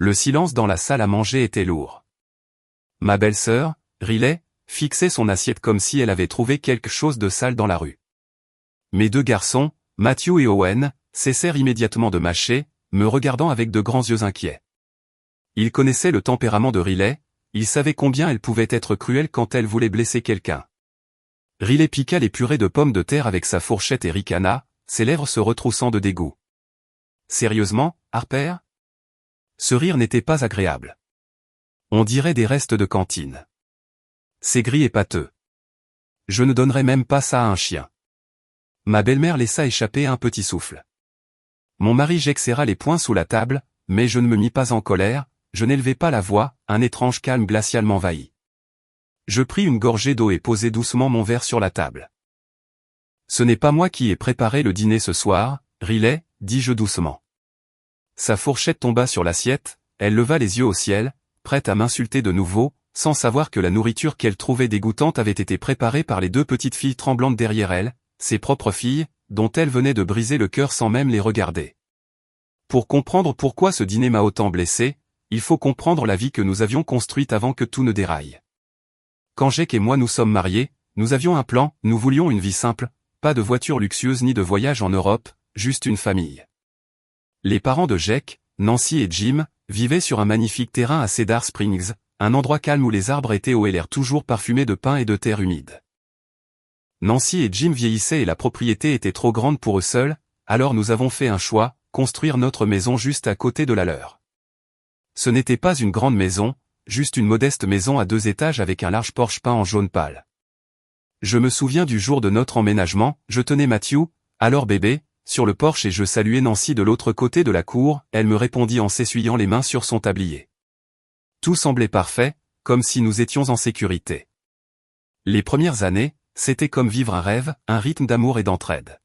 Le silence dans la salle à manger était lourd. Ma belle-sœur, Riley, fixait son assiette comme si elle avait trouvé quelque chose de sale dans la rue. Mes deux garçons, Matthew et Owen, cessèrent immédiatement de mâcher, me regardant avec de grands yeux inquiets. Ils connaissaient le tempérament de Riley, ils savaient combien elle pouvait être cruelle quand elle voulait blesser quelqu'un. Riley piqua les purées de pommes de terre avec sa fourchette et ricana, ses lèvres se retroussant de dégoût. « Sérieusement, Harper ?» Ce rire n'était pas agréable. On dirait des restes de cantine. C'est gris et pâteux. Je ne donnerais même pas ça à un chien. Ma belle-mère laissa échapper un petit souffle. Mon mari Jake serra les poings sous la table, mais je ne me mis pas en colère, je n'élevai pas la voix, un étrange calme glacial m'envahit. Je pris une gorgée d'eau et posai doucement mon verre sur la table. « Ce n'est pas moi qui ai préparé le dîner ce soir, Riley, dis-je doucement. » Sa fourchette tomba sur l'assiette, elle leva les yeux au ciel, prête à m'insulter de nouveau, sans savoir que la nourriture qu'elle trouvait dégoûtante avait été préparée par les deux petites filles tremblantes derrière elle, ses propres filles, dont elle venait de briser le cœur sans même les regarder. Pour comprendre pourquoi ce dîner m'a autant blessé, il faut comprendre la vie que nous avions construite avant que tout ne déraille. Quand Jake et moi nous sommes mariés, nous avions un plan, nous voulions une vie simple, pas de voiture luxueuse ni de voyage en Europe, juste une famille. Les parents de Jake, Nancy et Jim, vivaient sur un magnifique terrain à Cedar Springs, un endroit calme où les arbres étaient hauts et l'air toujours parfumé de pin et de terre humide. Nancy et Jim vieillissaient et la propriété était trop grande pour eux seuls, alors nous avons fait un choix, construire notre maison juste à côté de la leur. Ce n'était pas une grande maison, juste une modeste maison à 2 étages avec un large porche peint en jaune pâle. Je me souviens du jour de notre emménagement, je tenais Matthew, alors bébé, sur le porche et je saluais Nancy de l'autre côté de la cour, elle me répondit en s'essuyant les mains sur son tablier. Tout semblait parfait, comme si nous étions en sécurité. Les premières années, c'était comme vivre un rêve, un rythme d'amour et d'entraide.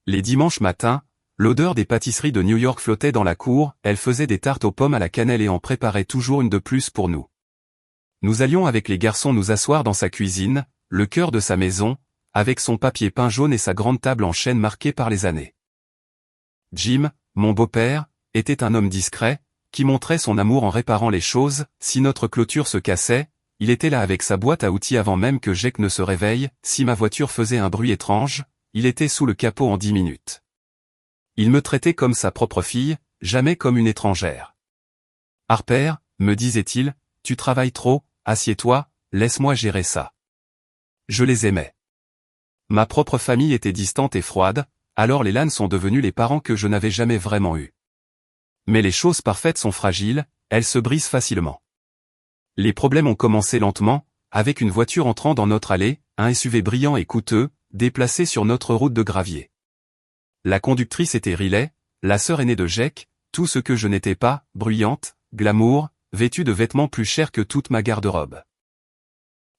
Les dimanches matins, l'odeur des pâtisseries de New York flottait dans la cour, elle faisait des tartes aux pommes à la cannelle et en préparait toujours une de plus pour nous. Nous allions avec les garçons nous asseoir dans sa cuisine, le cœur de sa maison, avec son papier peint jaune et sa grande table en chêne marquée par les années. Jim, mon beau-père, était un homme discret, qui montrait son amour en réparant les choses, si notre clôture se cassait, il était là avec sa boîte à outils avant même que Jake ne se réveille, si ma voiture faisait un bruit étrange, il était sous le capot en 10 minutes. Il me traitait comme sa propre fille, jamais comme une étrangère. « Harper, me disait-il, tu travailles trop, assieds-toi, laisse-moi gérer ça. » Je les aimais. Ma propre famille était distante et froide, alors les Lane sont devenus les parents que je n'avais jamais vraiment eus. Mais les choses parfaites sont fragiles, elles se brisent facilement. Les problèmes ont commencé lentement, avec une voiture entrant dans notre allée, un SUV brillant et coûteux, déplacé sur notre route de gravier. La conductrice était Riley, la sœur aînée de Jake, tout ce que je n'étais pas, bruyante, glamour, vêtue de vêtements plus chers que toute ma garde-robe.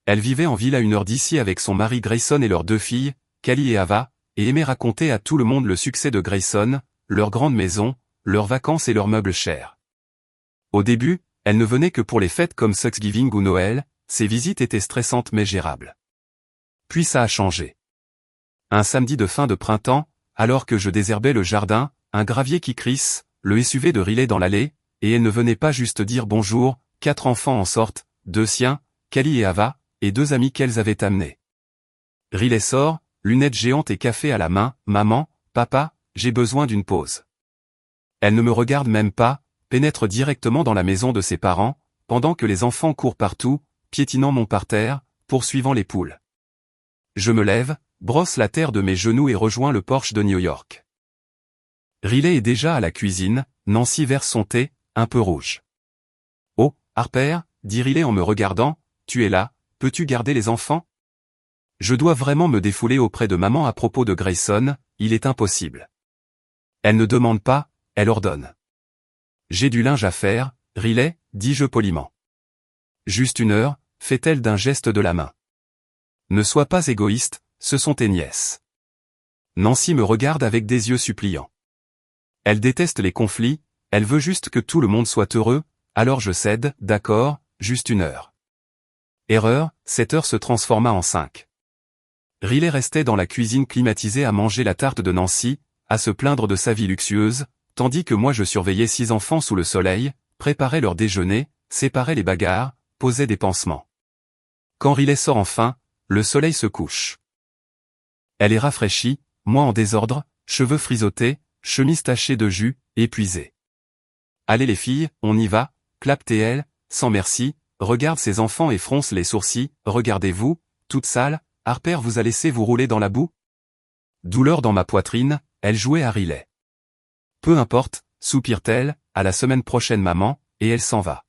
Elle vivait en ville à 1 heure d'ici avec son mari Grayson et leurs 2 filles, Callie et Ava, et aimait raconter à tout le monde le succès de Grayson, leur grande maison, leurs vacances et leurs meubles chers. Au début, elle ne venait que pour les fêtes comme Thanksgiving ou Noël, ses visites étaient stressantes mais gérables. Puis ça a changé. Un samedi de fin de printemps, alors que je désherbais le jardin, un gravier qui crisse, le SUV de Riley dans l'allée, et elle ne venait pas juste dire bonjour, 4 enfants en sortent, 2 siens, Callie et Ava, et 2 amis qu'elles avaient amenés. Riley sort, lunettes géantes et café à la main, « Maman, papa, j'ai besoin d'une pause. » Elle ne me regarde même pas, pénètre directement dans la maison de ses parents, pendant que les enfants courent partout, piétinant mon parterre, poursuivant les poules. Je me lève, brosse la terre de mes genoux et rejoins le porche de New York. Riley est déjà à la cuisine, Nancy verse son thé, un peu rouge. « Oh, Harper, dit Riley en me regardant, tu es là, peux-tu garder les enfants ? Je dois vraiment me défouler auprès de maman à propos de Grayson, il est impossible. » Elle ne demande pas, elle ordonne. « J'ai du linge à faire, Riley, dis-je poliment. »« Juste 1 heure, fait-elle d'un geste de la main. »« Ne sois pas égoïste, ce sont tes nièces. » Nancy me regarde avec des yeux suppliants. Elle déteste les conflits, elle veut juste que tout le monde soit heureux, alors je cède, d'accord, juste 1 heure. Erreur, cette heure se transforma en 5. Riley restait dans la cuisine climatisée à manger la tarte de Nancy, à se plaindre de sa vie luxueuse, tandis que moi je surveillais 6 enfants sous le soleil, préparait leur déjeuner, séparait les bagarres, posait des pansements. Quand Riley sort enfin, le soleil se couche. Elle est rafraîchie, moi en désordre, cheveux frisottés, chemise tachée de jus, épuisée. Allez les filles, on y va, clappe TL, sans merci, regarde ses enfants et fronce les sourcils, regardez-vous, toute sale, Harper vous a laissé vous rouler dans la boue? Douleur dans ma poitrine, elle jouait à Riley. Peu importe, soupire-t-elle, à la semaine prochaine maman, et elle s'en va.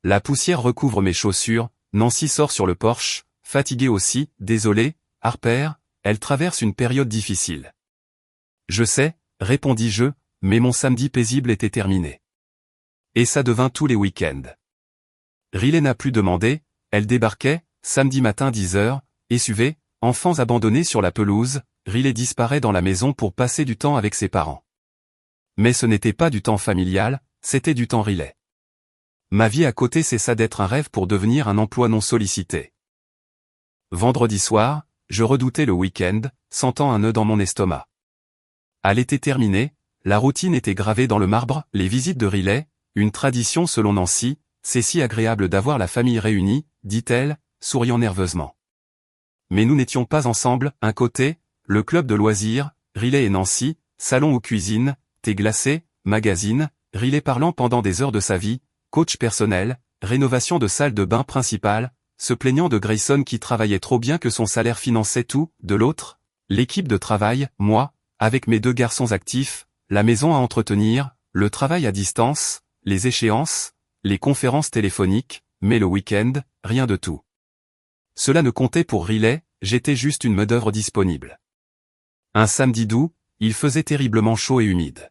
La poussière recouvre mes chaussures, Nancy sort sur le porche, fatiguée aussi, désolée, Harper, elle traverse une période difficile. Je sais, répondis-je, mais mon samedi paisible était terminé. Et ça devint tous les week-ends. Riley n'a plus demandé, elle débarquait, samedi matin 10h, SUV, enfants abandonnés sur la pelouse, Riley disparaît dans la maison pour passer du temps avec ses parents. Mais ce n'était pas du temps familial, c'était du temps Riley. Ma vie à côté cessa d'être un rêve pour devenir un emploi non sollicité. Vendredi soir, je redoutais le week-end, sentant un nœud dans mon estomac. À l'été terminé, la routine était gravée dans le marbre, les visites de Riley, une tradition selon Nancy, c'est si agréable d'avoir la famille réunie, dit-elle, souriant nerveusement. Mais nous n'étions pas ensemble, un côté, le club de loisirs, Riley et Nancy, salon ou cuisine, thé glacé, magazine, Riley parlant pendant des heures de sa vie, coach personnel, rénovation de salle de bain principale, se plaignant de Grayson qui travaillait trop bien que son salaire finançait tout, de l'autre, l'équipe de travail, moi, avec mes 2 garçons actifs, la maison à entretenir, le travail à distance, les échéances, les conférences téléphoniques, mais le week-end, rien de tout. Cela ne comptait pour Riley, j'étais juste une main-d'œuvre disponible. Un samedi doux, il faisait terriblement chaud et humide.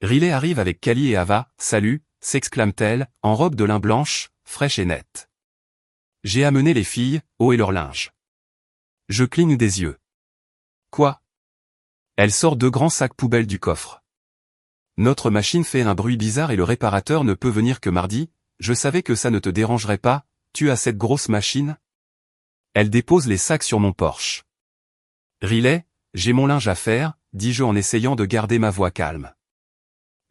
Riley arrive avec Callie et Ava, salut, s'exclame-t-elle, en robe de lin blanche, fraîche et nette. J'ai amené les filles, eau et leur linge. Je cligne des yeux. Quoi? Elle sort 2 grands sacs poubelles du coffre. Notre machine fait un bruit bizarre et le réparateur ne peut venir que mardi, je savais que ça ne te dérangerait pas, tu as cette grosse machine? Elle dépose les sacs sur mon porche. Riley, j'ai mon linge à faire, dis-je en essayant de garder ma voix calme.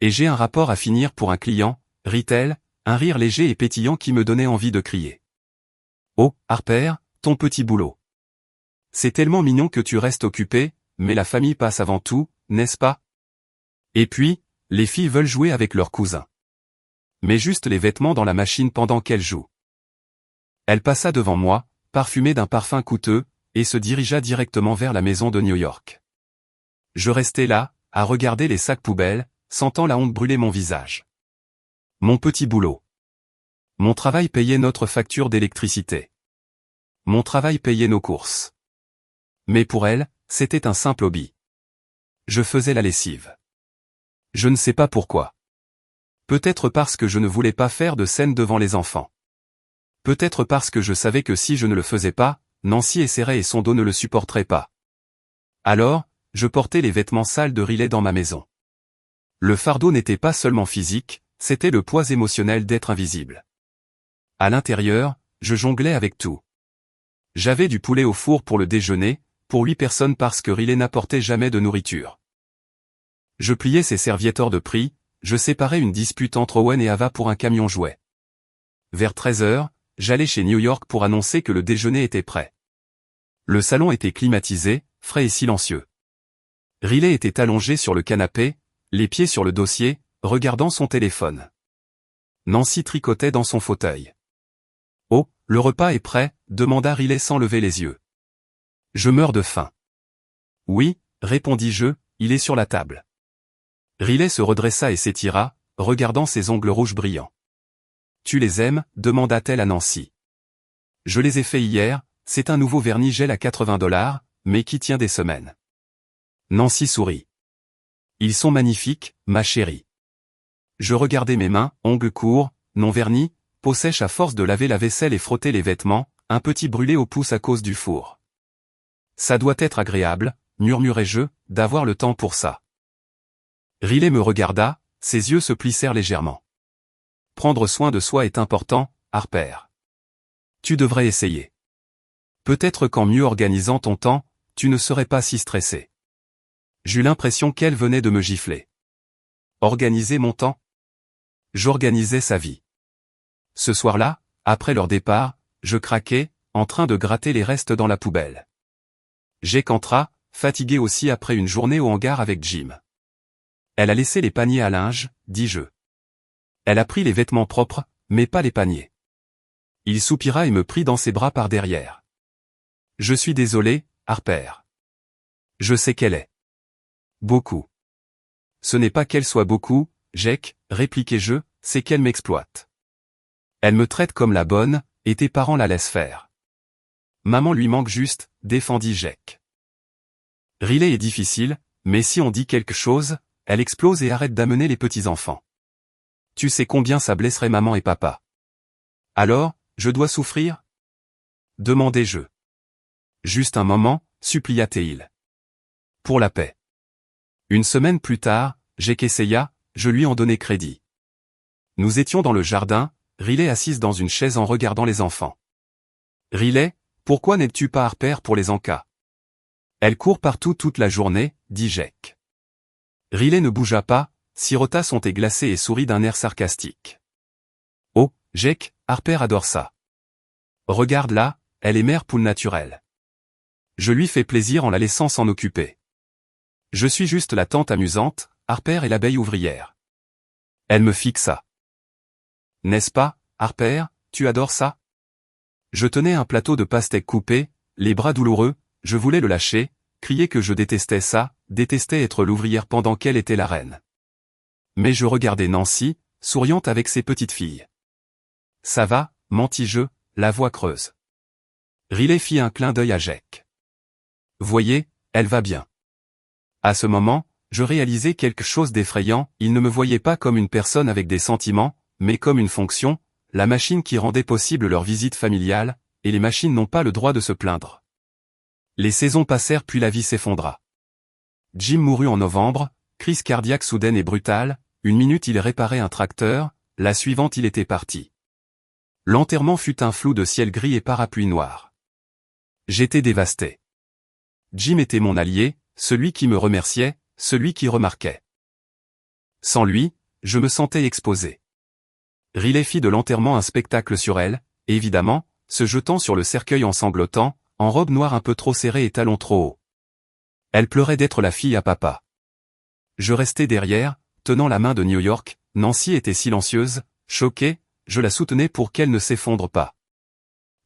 Et j'ai un rapport à finir pour un client, rit-elle, un rire léger et pétillant qui me donnait envie de crier. Oh, Harper, ton petit boulot. C'est tellement mignon que tu restes occupé, mais la famille passe avant tout, n'est-ce pas? Et puis, les filles veulent jouer avec leurs cousins. Mets juste les vêtements dans la machine pendant qu'elles jouent. Elle passa devant moi, parfumée d'un parfum coûteux, et se dirigea directement vers la maison de New York. Je restais là, à regarder les sacs poubelles, sentant la honte brûler mon visage. Mon petit boulot. Mon travail payait notre facture d'électricité. Mon travail payait nos courses. Mais pour elle, c'était un simple hobby. Je faisais la lessive. Je ne sais pas pourquoi. Peut-être parce que je ne voulais pas faire de scène devant les enfants. Peut-être parce que je savais que si je ne le faisais pas, Nancy essaierait et son dos ne le supporterait pas. Alors, je portais les vêtements sales de Riley dans ma maison. Le fardeau n'était pas seulement physique, c'était le poids émotionnel d'être invisible. À l'intérieur, je jonglais avec tout. J'avais du poulet au four pour le déjeuner, pour 8 personnes parce que Riley n'apportait jamais de nourriture. Je pliais ses serviettes hors de prix, je séparais une dispute entre Owen et Ava pour un camion jouet. Vers 13h, j'allais chez New York pour annoncer que le déjeuner était prêt. Le salon était climatisé, frais et silencieux. Riley était allongé sur le canapé, les pieds sur le dossier, regardant son téléphone. Nancy tricotait dans son fauteuil. « Oh, le repas est prêt ?» demanda Riley sans lever les yeux. « Je meurs de faim. »« Oui, » répondis-je, « il est sur la table. » Riley se redressa et s'étira, regardant ses ongles rouges brillants. « Tu les aimes ?» demanda-t-elle à Nancy. « Je les ai faits hier, c'est un nouveau vernis gel à $80, mais qui tient des semaines. » Nancy sourit. « Ils sont magnifiques, ma chérie. » Je regardais mes mains, ongles courts, non vernis, peau sèche à force de laver la vaisselle et frotter les vêtements, un petit brûlé au pouce à cause du four. « Ça doit être agréable, » murmurai-je, d'avoir le temps pour ça. Riley me regarda, ses yeux se plissèrent légèrement. « Prendre soin de soi est important, Harper. Tu devrais essayer. Peut-être qu'en mieux organisant ton temps, tu ne serais pas si stressé. » J'eus l'impression qu'elle venait de me gifler. Organiser mon temps? J'organisais sa vie. Ce soir-là, après leur départ, je craquais, en train de gratter les restes dans la poubelle. Jake entra, fatigué aussi après une journée au hangar avec Jim. Elle a laissé les paniers à linge, dis-je. Elle a pris les vêtements propres, mais pas les paniers. Il soupira et me prit dans ses bras par derrière. Je suis désolé, Harper. Je sais qu'elle est. Beaucoup. Ce n'est pas qu'elle soit beaucoup, Jake, répliquai-je, c'est qu'elle m'exploite. Elle me traite comme la bonne, et tes parents la laissent faire. Maman lui manque juste, défendit Jake. Riley est difficile, mais si on dit quelque chose, elle explose et arrête d'amener les petits-enfants. Tu sais combien ça blesserait maman et papa. Alors, je dois souffrir? Demandai-je. Juste un moment, supplia-t-il. Pour la paix. Une semaine plus tard, Jake essaya, je lui en donnai crédit. Nous étions dans le jardin, Riley assise dans une chaise en regardant les enfants. Riley, pourquoi n'aides-tu pas Harper pour les encas? Elle court partout toute la journée, dit Jake. Riley ne bougea pas, sirota son thé glacé et sourit d'un air sarcastique. Oh, Jake, Harper adore ça. Regarde-la, elle est mère poule naturelle. Je lui fais plaisir en la laissant s'en occuper. Je suis juste la tante amusante, Harper est l'abeille ouvrière. Elle me fixa. N'est-ce pas, Harper, tu adores ça? Je tenais un plateau de pastèques coupées, les bras douloureux, je voulais le lâcher, crier que je détestais ça, détestais être l'ouvrière pendant qu'elle était la reine. Mais je regardais Nancy, souriante avec ses petites filles. Ça va, mentis-je, la voix creuse. Riley fit un clin d'œil à Jake. Voyez, elle va bien. À ce moment, je réalisais quelque chose d'effrayant, il ne me voyait pas comme une personne avec des sentiments, mais comme une fonction, la machine qui rendait possible leur visite familiale, et les machines n'ont pas le droit de se plaindre. Les saisons passèrent puis la vie s'effondra. Jim mourut en novembre, crise cardiaque soudaine et brutale, une minute il réparait un tracteur, la suivante il était parti. L'enterrement fut un flou de ciel gris et parapluie noir. J'étais dévasté. Jim était mon allié, celui qui me remerciait, celui qui remarquait. Sans lui, je me sentais exposé. Riley fit de l'enterrement un spectacle sur elle, évidemment, se jetant sur le cercueil en sanglotant, en robe noire un peu trop serrée et talons trop hauts. Elle pleurait d'être la fille à papa. Je restais derrière, tenant la main de New York, Nancy était silencieuse, choquée, je la soutenais pour qu'elle ne s'effondre pas.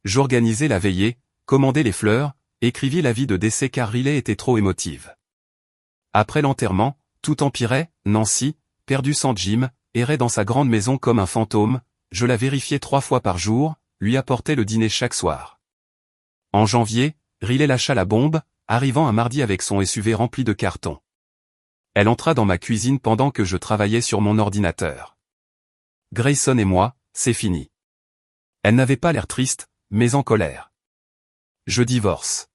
J'organisais la veillée, commandais les fleurs, écrivis l'avis de décès car Riley était trop émotive. Après l'enterrement, tout empirait, Nancy, perdue sans Jim, errait dans sa grande maison comme un fantôme, je la vérifiais 3 fois par jour, lui apportais le dîner chaque soir. En janvier, Riley lâcha la bombe, arrivant un mardi avec son SUV rempli de cartons. Elle entra dans ma cuisine pendant que je travaillais sur mon ordinateur. Grayson et moi, c'est fini. Elle n'avait pas l'air triste, mais en colère. Je divorce.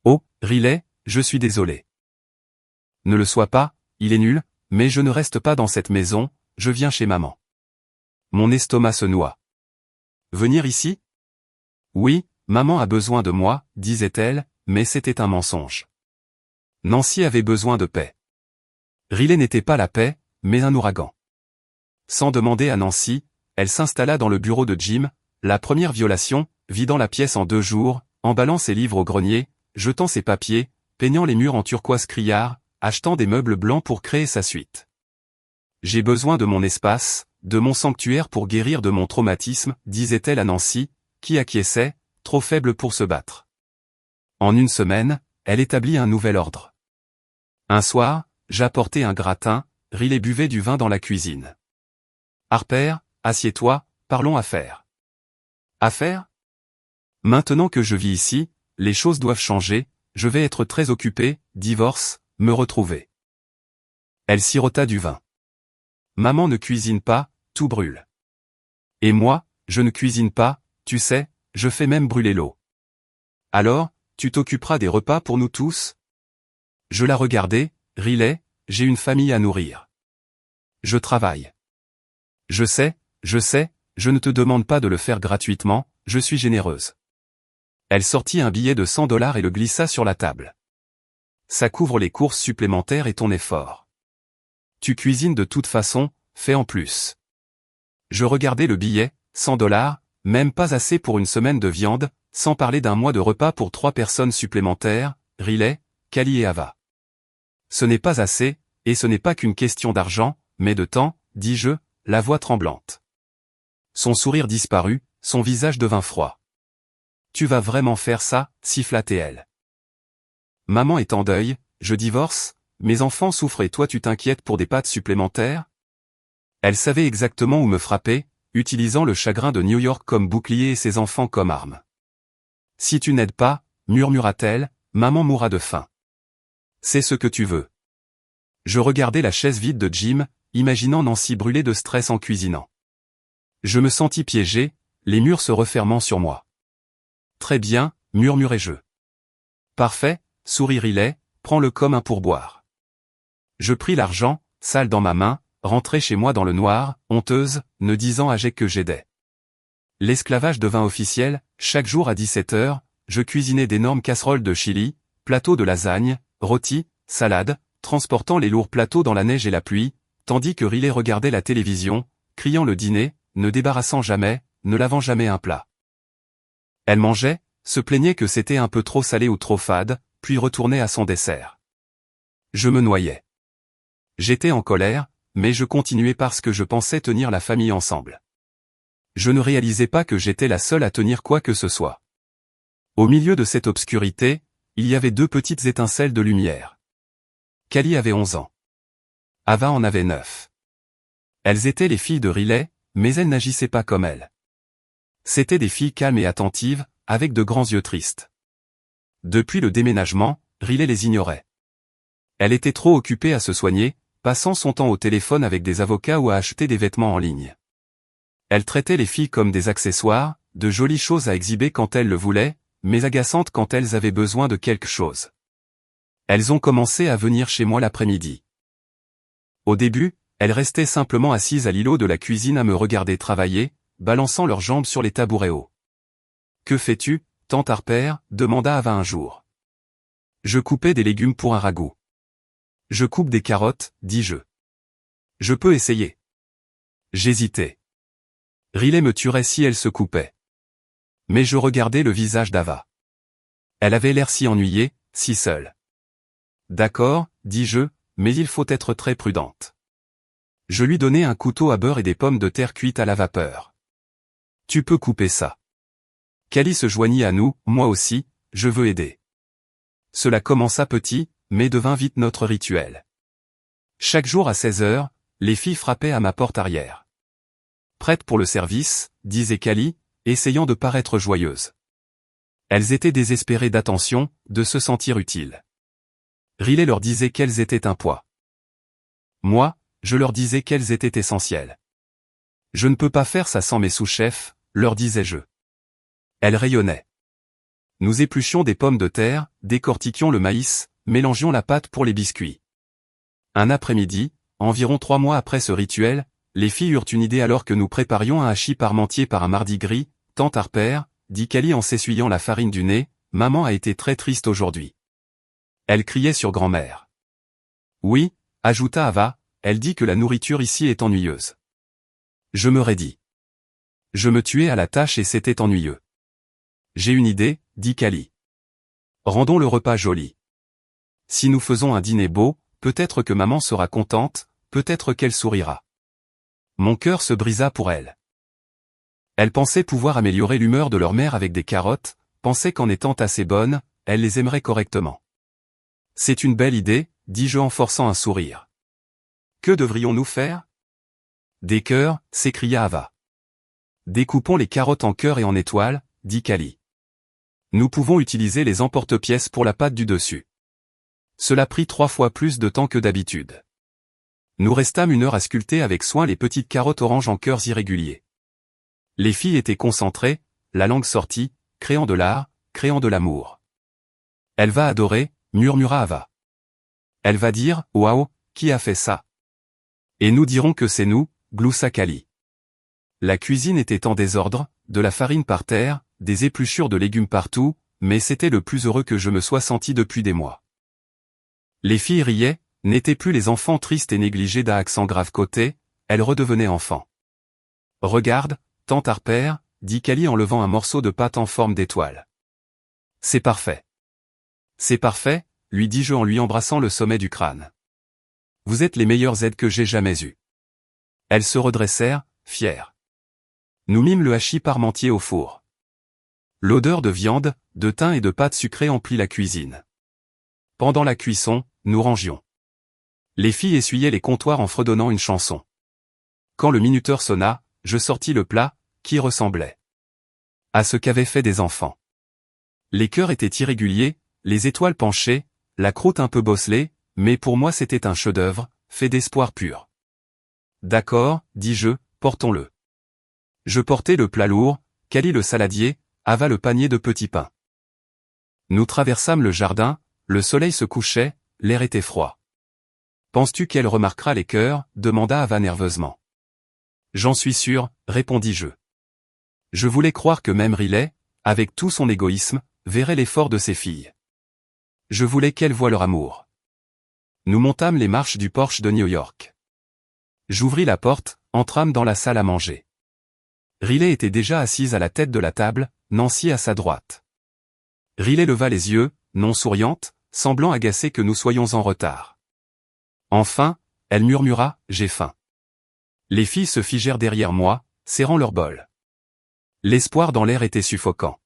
Oh, Riley, je suis désolé. Ne le sois pas, il est nul, mais je ne reste pas dans cette maison, je viens chez maman. Mon estomac se noie. Venir ici? Oui, maman a besoin de moi, disait-elle, mais c'était un mensonge. Nancy avait besoin de paix. Riley n'était pas la paix, mais un ouragan. Sans demander à Nancy, elle s'installa dans le bureau de Jim, la première violation, vidant la pièce en 2 jours, emballant ses livres au grenier, jetant ses papiers, peignant les murs en turquoise criard, achetant des meubles blancs pour créer sa suite. J'ai besoin de mon espace, de mon sanctuaire pour guérir de mon traumatisme, disait-elle à Nancy, qui acquiesçait, trop faible pour se battre. En 1 semaine, elle établit un nouvel ordre. Un soir, j'apportais un gratin, Riley buvait du vin dans la cuisine. Harper, assieds-toi, parlons affaires. Affaires? Maintenant que je vis ici, les choses doivent changer, je vais être très occupé, divorce, me retrouver. Elle sirota du vin. Maman ne cuisine pas, tout brûle. Et moi, je ne cuisine pas, tu sais, je fais même brûler l'eau. Alors, tu t'occuperas des repas pour nous tous? Je la regardais, Riley, j'ai une famille à nourrir. Je travaille. Je sais, je ne te demande pas de le faire gratuitement, je suis généreuse. Elle sortit un billet de $100 et le glissa sur la table. Ça couvre les courses supplémentaires et ton effort. Tu cuisines de toute façon, fais en plus. Je regardais le billet, 100 $, même pas assez pour une semaine de viande, sans parler d'un mois de repas pour 3 personnes supplémentaires, Riley, Callie et Ava. Ce n'est pas assez, et ce n'est pas qu'une question d'argent, mais de temps, dis-je, la voix tremblante. Son sourire disparut, son visage devint froid. Tu vas vraiment faire ça, siffla-t-elle. Maman est en deuil, je divorce, mes enfants souffrent et toi tu t'inquiètes pour des pattes supplémentaires? Elle savait exactement où me frapper, utilisant le chagrin de New York comme bouclier et ses enfants comme arme. Si tu n'aides pas, murmura-t-elle, maman mourra de faim. C'est ce que tu veux. Je regardais la chaise vide de Jim, imaginant Nancy brûler de stress en cuisinant. Je me sentis piégé, les murs se refermant sur moi. Très bien, murmurai-je. Parfait, sourit Riley, prends-le comme un pourboire. Je pris l'argent, sale dans ma main, rentrai chez moi dans le noir, honteuse, ne disant à Jake que j'aidais. L'esclavage devint officiel, chaque jour à 17h, je cuisinais d'énormes casseroles de chili, plateaux de lasagne, rôtis, salades, transportant les lourds plateaux dans la neige et la pluie, tandis que Riley regardait la télévision, criant le dîner, ne débarrassant jamais, ne lavant jamais un plat. Elle mangeait, se plaignait que c'était un peu trop salé ou trop fade, puis retournait à son dessert. Je me noyais. J'étais en colère, mais je continuais parce que je pensais tenir la famille ensemble. Je ne réalisais pas que j'étais la seule à tenir quoi que ce soit. Au milieu de cette obscurité, il y avait 2 petites étincelles de lumière. Callie avait 11 ans. Ava en avait 9. Elles étaient les filles de Riley, mais elles n'agissaient pas comme elles. C'étaient des filles calmes et attentives, avec de grands yeux tristes. Depuis le déménagement, Riley les ignorait. Elle était trop occupée à se soigner, passant son temps au téléphone avec des avocats ou à acheter des vêtements en ligne. Elle traitait les filles comme des accessoires, de jolies choses à exhiber quand elles le voulaient, mais agaçantes quand elles avaient besoin de quelque chose. Elles ont commencé à venir chez moi l'après-midi. Au début, elles restaient simplement assises à l'îlot de la cuisine à me regarder travailler, balançant leurs jambes sur les tabourets hauts. « Que fais-tu, tante Harper » demanda Ava un jour. « Je coupais des légumes pour un ragoût. »« Je coupe des carottes, dis-je. »« Je peux essayer. » J'hésitais. Riley me tuerait si elle se coupait. Mais je regardais le visage d'Ava. Elle avait l'air si ennuyée, si seule. « D'accord, dis-je, mais il faut être très prudente. » Je lui donnai un couteau à beurre et des pommes de terre cuites à la vapeur. « Tu peux couper ça. » Callie se joignit à nous, moi aussi, je veux aider. Cela commença petit, mais devint vite notre rituel. Chaque jour à 16h, les filles frappaient à ma porte arrière. « Prête pour le service » disait Callie, essayant de paraître joyeuse. Elles étaient désespérées d'attention, de se sentir utiles. Riley leur disait qu'elles étaient un poids. Moi, je leur disais qu'elles étaient essentielles. Je ne peux pas faire ça sans mes sous-chefs, leur disais-je. Elles rayonnaient. Nous épluchions des pommes de terre, décortiquions le maïs, mélangions la pâte pour les biscuits. Un après-midi, environ 3 mois après ce rituel, les filles eurent une idée alors que nous préparions un hachis parmentier par un mardi gris. « Tante Harper » dit Callie en s'essuyant la farine du nez, « Maman a été très triste aujourd'hui. » Elle criait sur grand-mère. « Oui » ajouta Ava, elle dit que la nourriture ici est ennuyeuse. Je me raidis. Je me tuais à la tâche et c'était ennuyeux. J'ai une idée, dit Callie. Rendons le repas joli. Si nous faisons un dîner beau, peut-être que maman sera contente, peut-être qu'elle sourira. Mon cœur se brisa pour elle. Elle pensait pouvoir améliorer l'humeur de leur mère avec des carottes, pensait qu'en étant assez bonne, elle les aimerait correctement. C'est une belle idée, dis-je en forçant un sourire. Que devrions-nous faire? Des cœurs, s'écria Ava. Découpons les carottes en cœurs et en étoiles, dit Callie. Nous pouvons utiliser les emporte-pièces pour la pâte du dessus. Cela prit 3 fois plus de temps que d'habitude. Nous restâmes 1 heure à sculpter avec soin les petites carottes oranges en cœurs irréguliers. Les filles étaient concentrées, la langue sortie, créant de l'art, créant de l'amour. Elle va adorer, murmura Ava. Elle va dire, waouh, qui a fait ça? Et nous dirons que c'est nous, gloussa Callie. La cuisine était en désordre, de la farine par terre, des épluchures de légumes partout, mais c'était le plus heureux que je me sois senti depuis des mois. Les filles riaient, n'étaient plus les enfants tristes et négligés d'un accent grave côté, elles redevenaient enfants. Regarde, tante Harper, dit Callie en levant un morceau de pâte en forme d'étoile. C'est parfait. C'est parfait, lui dis-je en lui embrassant le sommet du crâne. Vous êtes les meilleures aides que j'ai jamais eues. Elles se redressèrent, fières. Nous mîmes le hachis parmentier au four. L'odeur de viande, de thym et de pâte sucrée emplit la cuisine. Pendant la cuisson, nous rangions. Les filles essuyaient les comptoirs en fredonnant une chanson. Quand le minuteur sonna, je sortis le plat, qui ressemblait à ce qu'avaient fait des enfants. Les cœurs étaient irréguliers, les étoiles penchées, la croûte un peu bosselée, mais pour moi c'était un chef-d'œuvre, fait d'espoir pur. D'accord, dis-je, portons-le. Je portai le plat lourd, Callie le saladier, Ava le panier de petits pains. Nous traversâmes le jardin, le soleil se couchait, l'air était froid. Penses-tu qu'elle remarquera les cœurs, demanda Ava nerveusement. J'en suis sûr, répondis-je. Je voulais croire que même Riley, avec tout son égoïsme, verrait l'effort de ses filles. Je voulais qu'elles voient leur amour. Nous montâmes les marches du Porsche de New York. J'ouvris la porte, entrâmes dans la salle à manger. Riley était déjà assise à la tête de la table, Nancy à sa droite. Riley leva les yeux, non souriante, semblant agacée que nous soyons en retard. Enfin, elle murmura, « J'ai faim ». Les filles se figèrent derrière moi, serrant leur bol. L'espoir dans l'air était suffocant.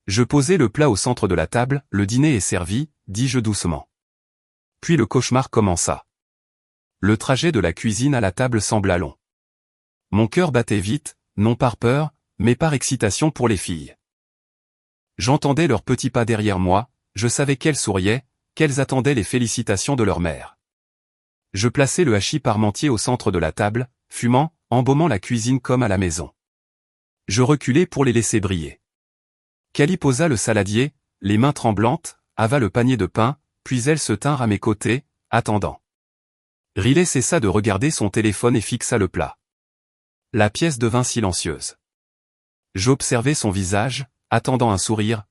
Je posai le plat au centre de la table, le dîner est servi, dis-je doucement. Puis le cauchemar commença. Le trajet de la cuisine à la table sembla long. Mon cœur battait vite, non par peur, mais par excitation pour les filles. J'entendais leurs petits pas derrière moi, je savais qu'elles souriaient, qu'elles attendaient les félicitations de leur mère. Je plaçai le hachis parmentier au centre de la table, fumant, embaumant la cuisine comme à la maison. Je reculai pour les laisser briller. Callie posa le saladier, les mains tremblantes, Ava le panier de pain, puis elles se tinrent à mes côtés, attendant. Riley cessa de regarder son téléphone et fixa le plat. La pièce devint silencieuse. J'observai son visage, attendant un sourire,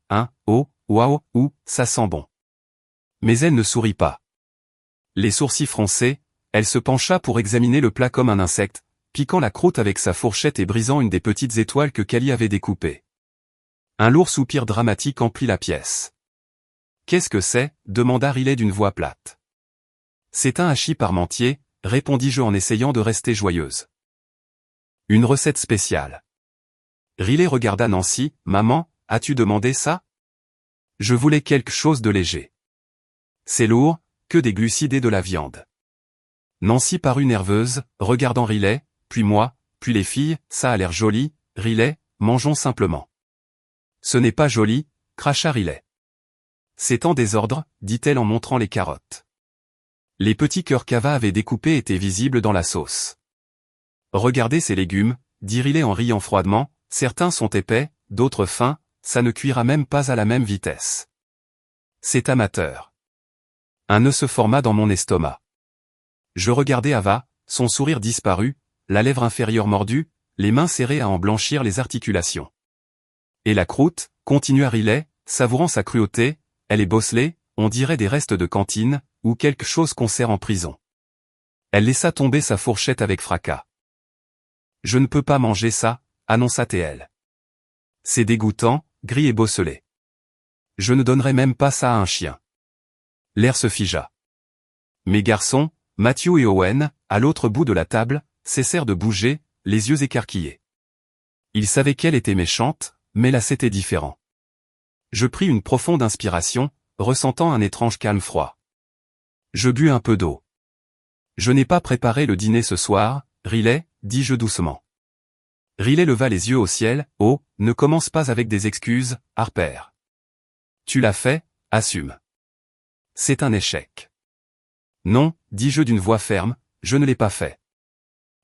oh, waouh, ou, ça sent bon. Mais elle ne sourit pas. Les sourcils froncés, elle se pencha pour examiner le plat comme un insecte, piquant la croûte avec sa fourchette et brisant une des petites étoiles que Callie avait découpées. Un lourd soupir dramatique emplit la pièce. « Qu'est-ce que c'est » demanda Riley d'une voix plate. « C'est un hachis parmentier » répondis-je en essayant de rester joyeuse. « Une recette spéciale. » Riley regarda Nancy. « Maman, as-tu demandé ça ?» Je voulais quelque chose de léger. « C'est lourd, que des glucides et de la viande. » Nancy parut nerveuse, regardant Riley, puis moi, puis les filles. « Ça a l'air joli, Riley, mangeons simplement. » Ce n'est pas joli, cracha Riley. C'est en désordre, dit-elle en montrant les carottes. Les petits cœurs qu'Ava avait découpés étaient visibles dans la sauce. Regardez ces légumes, dit Riley en riant froidement, certains sont épais, d'autres fins, ça ne cuira même pas à la même vitesse. C'est amateur. Un nœud se forma dans mon estomac. Je regardai Ava, son sourire disparut, la lèvre inférieure mordue, les mains serrées à en blanchir les articulations. Et la croûte, continua Riley, savourant sa cruauté, elle est bosselée, on dirait des restes de cantine, ou quelque chose qu'on sert en prison. Elle laissa tomber sa fourchette avec fracas. Je ne peux pas manger ça, annonça-t-elle. C'est dégoûtant, gris et bosselé. Je ne donnerai même pas ça à un chien. L'air se figea. Mes garçons, Matthew et Owen, à l'autre bout de la table, cessèrent de bouger, les yeux écarquillés. Ils savaient qu'elle était méchante, mais là c'était différent. Je pris une profonde inspiration, ressentant un étrange calme froid. Je bus un peu d'eau. Je n'ai pas préparé le dîner ce soir, Riley, dis-je doucement. Riley leva les yeux au ciel. Oh, ne commence pas avec des excuses, Harper. Tu l'as fait, assume. C'est un échec. Non, dis-je d'une voix ferme, je ne l'ai pas fait.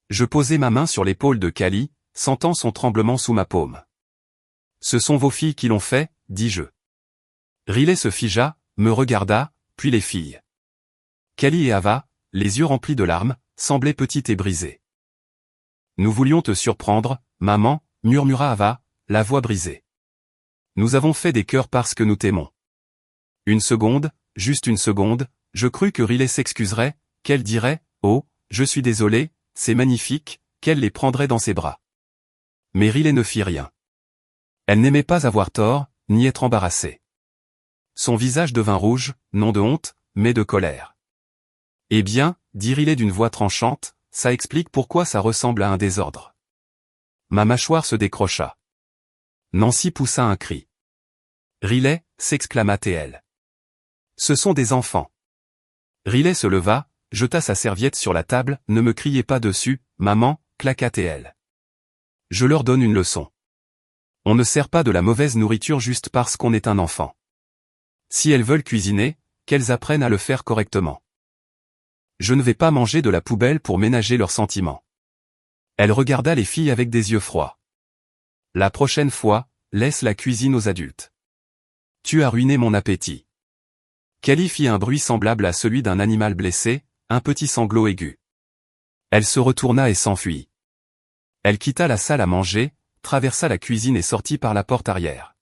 Je posai ma main sur l'épaule de Callie, sentant son tremblement sous ma paume. Ce sont vos filles qui l'ont fait, dis-je. Riley se figea, me regarda, puis les filles. Callie et Ava, les yeux remplis de larmes, semblaient petites et brisées. Nous voulions te surprendre, maman, murmura Ava, la voix brisée. Nous avons fait des cœurs parce que nous t'aimons. Une seconde, juste une seconde, je crus que Riley s'excuserait, qu'elle dirait, oh, je suis désolée, c'est magnifique, qu'elle les prendrait dans ses bras. Mais Riley ne fit rien. Elle n'aimait pas avoir tort, ni être embarrassée. Son visage devint rouge, non de honte, mais de colère. Eh bien, dit Riley d'une voix tranchante, ça explique pourquoi ça ressemble à un désordre. Ma mâchoire se décrocha. Nancy poussa un cri. Riley, s'exclama-t-elle. Ce sont des enfants. Riley se leva, jeta sa serviette sur la table, ne me criez pas dessus, maman, claqua-t-elle. Je leur donne une leçon. On ne sert pas de la mauvaise nourriture juste parce qu'on est un enfant. Si elles veulent cuisiner, qu'elles apprennent à le faire correctement. Je ne vais pas manger de la poubelle pour ménager leurs sentiments. Elle regarda les filles avec des yeux froids. La prochaine fois, laisse la cuisine aux adultes. Tu as ruiné mon appétit. Callie fit un bruit semblable à celui d'un animal blessé, un petit sanglot aigu. Elle se retourna et s'enfuit. Elle quitta la salle à manger, traversa la cuisine et sortit par la porte arrière.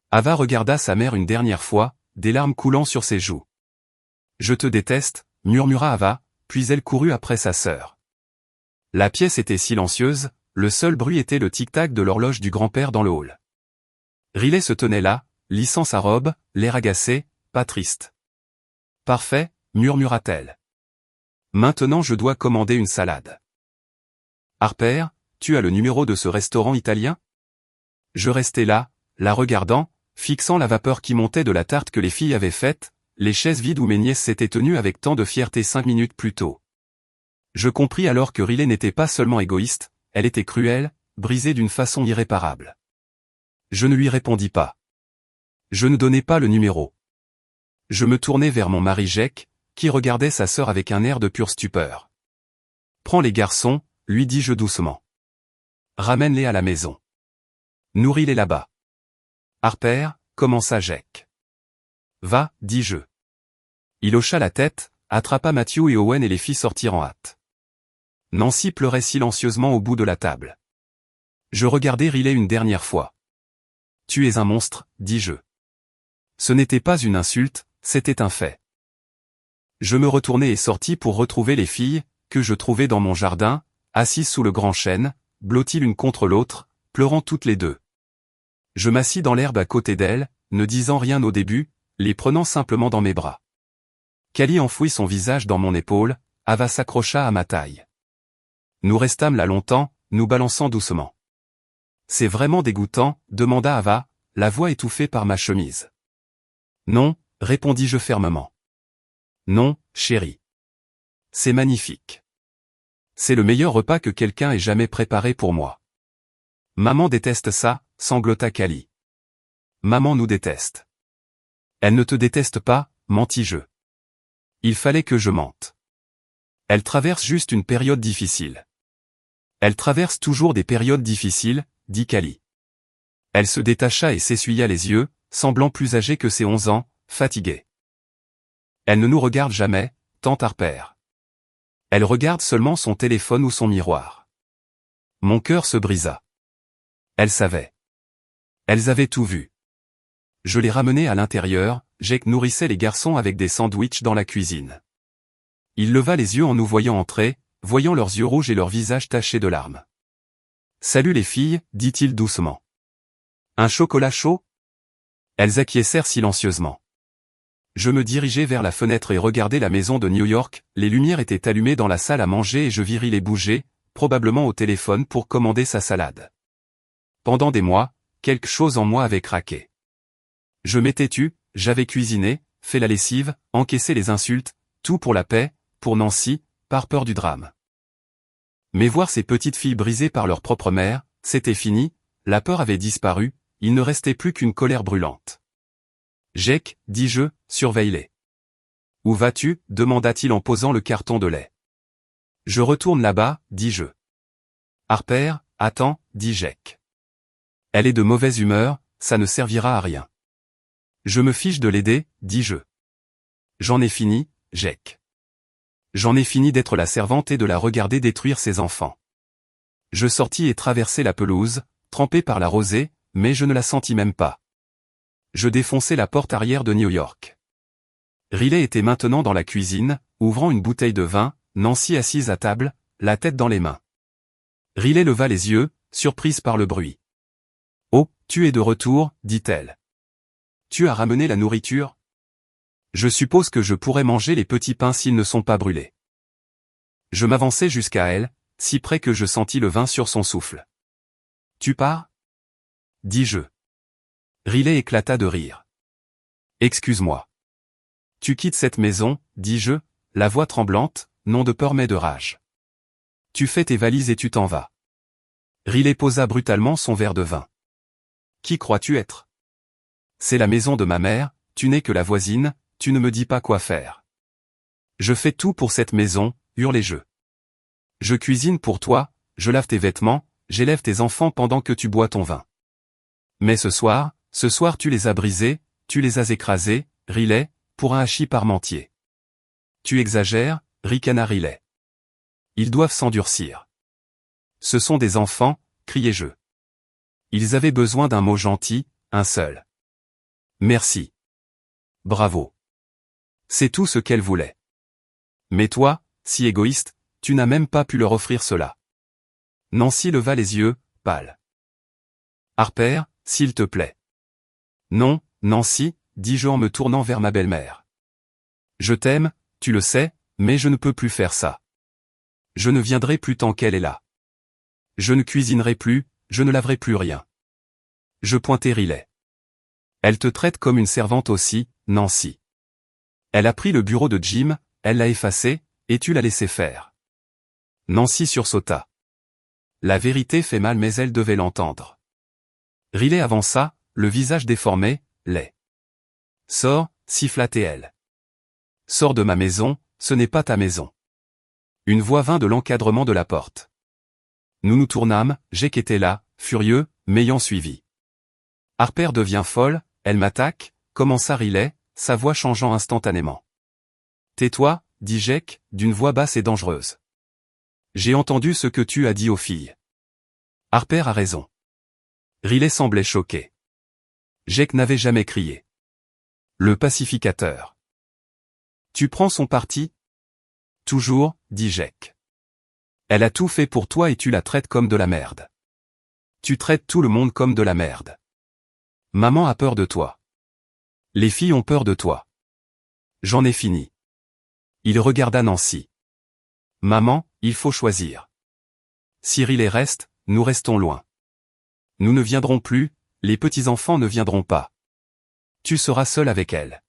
Ava regarda sa mère une dernière fois, des larmes coulant sur ses joues. Je te déteste, murmura Ava, puis elle courut après sa sœur. La pièce était silencieuse, le seul bruit était le tic-tac de l'horloge du grand-père dans le hall. Riley se tenait là, lissant sa robe, l'air agacé, pas triste. Parfait, murmura-t-elle. Maintenant je dois commander une salade. Harper, tu as le numéro de ce restaurant italien? Je restais là, la regardant, fixant la vapeur qui montait de la tarte que les filles avaient faite, les chaises vides où mes nièces s'étaient tenues avec tant de fierté 5 minutes plus tôt. Je compris alors que Riley n'était pas seulement égoïste, elle était cruelle, brisée d'une façon irréparable. Je ne lui répondis pas. Je ne donnai pas le numéro. Je me tournai vers mon mari Jake, qui regardait sa sœur avec un air de pure stupeur. Prends les garçons, lui dis-je doucement. Ramène-les à la maison. Nourris-les là-bas. Harper, commença Jake. Va, dis-je. Il hocha la tête, attrapa Matthew et Owen et les fit sortir en hâte. Nancy pleurait silencieusement au bout de la table. Je regardai Riley une dernière fois. Tu es un monstre, dis-je. Ce n'était pas une insulte, c'était un fait. Je me retournai et sortis pour retrouver les filles, que je trouvai dans mon jardin, assises sous le grand chêne, blotties l'une contre l'autre, pleurant toutes les deux. Je m'assis dans l'herbe à côté d'elles, ne disant rien au début, les prenant simplement dans mes bras. Callie enfouit son visage dans mon épaule, Ava s'accrocha à ma taille. Nous restâmes là longtemps, nous balançant doucement. C'est vraiment dégoûtant, demanda Ava, la voix étouffée par ma chemise. Non, répondis-je fermement. Non, chérie. C'est magnifique. C'est le meilleur repas que quelqu'un ait jamais préparé pour moi. Maman déteste ça, sanglota Callie. Maman nous déteste. Elle ne te déteste pas, mentis-je. Il fallait que je mente. Elle traverse juste une période difficile. Elle traverse toujours des périodes difficiles, dit Callie. Elle se détacha et s'essuya les yeux, semblant plus âgée que ses 11 ans, fatiguée. Elle ne nous regarde jamais, tante Harper. Elle regarde seulement son téléphone ou son miroir. Mon cœur se brisa. Elle savait. Elles avaient tout vu. Je les ramenai à l'intérieur, Jake nourrissait les garçons avec des sandwichs dans la cuisine. Il leva les yeux en nous voyant entrer, voyant leurs yeux rouges et leurs visages tachés de larmes. Salut les filles, dit-il doucement. Un chocolat chaud? Elles acquiescèrent silencieusement. Je me dirigeai vers la fenêtre et regardai la maison de New York, les lumières étaient allumées dans la salle à manger et je vis Riley bouger, probablement au téléphone pour commander sa salade. Pendant des mois, quelque chose en moi avait craqué. Je m'étais tu, j'avais cuisiné, fait la lessive, encaissé les insultes, tout pour la paix, pour Nancy, par peur du drame. Mais voir ces petites filles brisées par leur propre mère, c'était fini, la peur avait disparu, il ne restait plus qu'une colère brûlante. Jake, dis-je, surveille-les. Où vas-tu? Demanda-t-il en posant le carton de lait. Je retourne là-bas, dis-je. Harper, attends, dit Jake. Elle est de mauvaise humeur, ça ne servira à rien. Je me fiche de l'aider, dis-je. J'en ai fini, Jake. J'en ai fini d'être la servante et de la regarder détruire ses enfants. Je sortis et traversai la pelouse, trempée par la rosée, mais je ne la sentis même pas. Je défonçai la porte arrière de New York. Riley était maintenant dans la cuisine, ouvrant une bouteille de vin, Nancy assise à table, la tête dans les mains. Riley leva les yeux, surprise par le bruit. Oh, tu es de retour, dit-elle. Tu as ramené la nourriture? Je suppose que je pourrais manger les petits pains s'ils ne sont pas brûlés. Je m'avançai jusqu'à elle, si près que je sentis le vin sur son souffle. Tu pars? Dis-je. Riley éclata de rire. Excuse-moi. Tu quittes cette maison, dis-je, la voix tremblante, non de peur mais de rage. Tu fais tes valises et tu t'en vas. Riley posa brutalement son verre de vin. Qui crois-tu être? C'est la maison de ma mère, tu n'es que la voisine, tu ne me dis pas quoi faire. Je fais tout pour cette maison, hurlai-je. Je cuisine pour toi, je lave tes vêtements, j'élève tes enfants pendant que tu bois ton vin. Mais ce soir tu les as brisés, tu les as écrasés, Riley, pour un hachis parmentier. Tu exagères, ricana Riley. Ils doivent s'endurcir. Ce sont des enfants, criai-je. Ils avaient besoin d'un mot gentil, un seul. Merci. Bravo. C'est tout ce qu'elle voulait. Mais toi, si égoïste, tu n'as même pas pu leur offrir cela. Nancy leva les yeux, pâle. Harper, s'il te plaît. Non, Nancy, dis-je en me tournant vers ma belle-mère. Je t'aime, tu le sais, mais je ne peux plus faire ça. Je ne viendrai plus tant qu'elle est là. Je ne cuisinerai plus, je ne laverai plus rien. Je pointai Riley. Elle te traite comme une servante aussi, Nancy. Elle a pris le bureau de Jim, elle l'a effacé, et tu l'as laissé faire. Nancy sursauta. La vérité fait mal mais elle devait l'entendre. Riley avança, le visage déformé, laid. Sors, siffla-t-elle. Sors de ma maison, ce n'est pas ta maison. Une voix vint de l'encadrement de la porte. Nous nous tournâmes, Jake était là, furieux, m'ayant suivi. Harper devient folle, elle m'attaque, commença Riley, sa voix changeant instantanément. Tais-toi, dit Jake, d'une voix basse et dangereuse. J'ai entendu ce que tu as dit aux filles. Harper a raison. Riley semblait choqué. Jake n'avait jamais crié. Le pacificateur. Tu prends son parti? Toujours, dit Jake. Elle a tout fait pour toi et tu la traites comme de la merde. Tu traites tout le monde comme de la merde. Maman a peur de toi. Les filles ont peur de toi. J'en ai fini. Il regarda Nancy. Maman, il faut choisir. Si Riley reste, nous restons loin. Nous ne viendrons plus, les petits-enfants ne viendront pas. Tu seras seul avec elle.